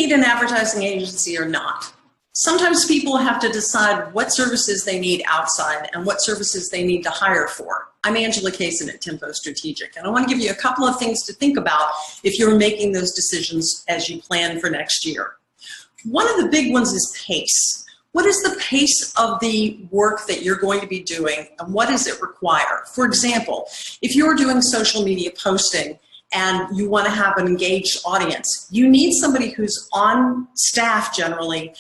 need an advertising agency or not? Sometimes people have to decide what services they need outside and what services they need to hire for. I'm Angela Kaysen at Tempo Strategic, and I want to give you a couple of things to think about if you're making those decisions as you plan for next year. One of the big ones is pace. What is the pace of the work that you're going to be doing, and what does it require? For example, if you're doing social media posting and you want to have an engaged audience, you need somebody who's on staff generally.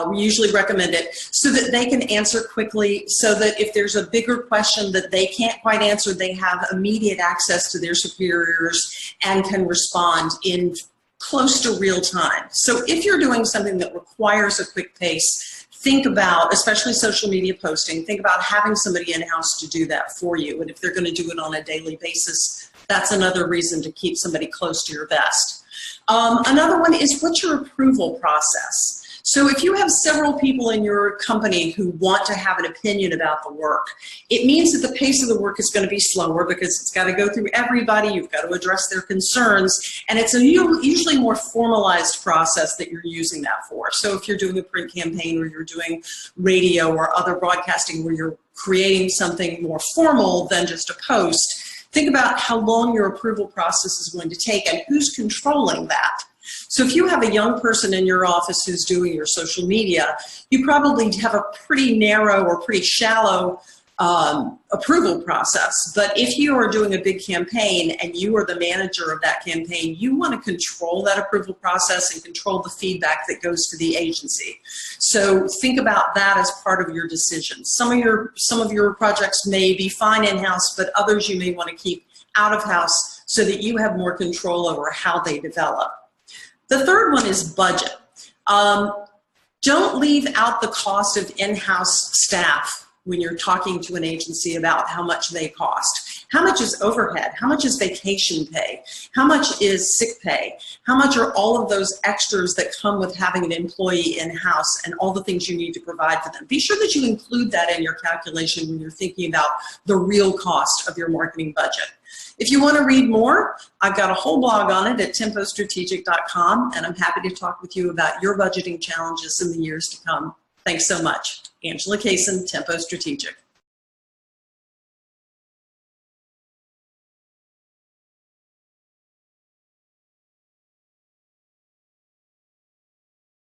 We usually recommend it so that they can answer quickly, so that if there's a bigger question that they can't quite answer, they have immediate access to their superiors and can respond in close to real time. So if you're doing something that requires a quick pace, think about, especially social media posting, think about having somebody in-house to do that for you. And if they're going to do it on a daily basis, that's another reason to keep somebody close to your vest. Another one is, what's your approval process? So if you have several people in your company who want to have an opinion about the work, it means that the pace of the work is going to be slower because it's got to go through everybody, you've got to address their concerns, and it's a usually more formalized process that you're using that for. So if you're doing a print campaign or you're doing radio or other broadcasting where you're creating something more formal than just a post, think about how long your approval process is going to take and who's controlling that. So if you have a young person in your office who's doing your social media, you probably have a pretty narrow or pretty shallow approval process. But if you are doing a big campaign and you are the manager of that campaign, you want to control that approval process and control the feedback that goes to the agency. So think about that as part of your decision. Some of your projects may be fine in-house, but others you may want to keep out of house so that you have more control over how they develop. The third one is budget. Don't leave out the cost of in-house staff when you're talking to an agency about how much they cost. How much is overhead? How much is vacation pay? How much is sick pay? How much are all of those extras that come with having an employee in-house and all the things you need to provide for them? Be sure that you include that in your calculation when you're thinking about the real cost of your marketing budget. If you want to read more, I've got a whole blog on it at tempostrategic.com, and I'm happy to talk with you about your budgeting challenges in the years to come. Thanks so much. Angela Kaysen, Tempo Strategic.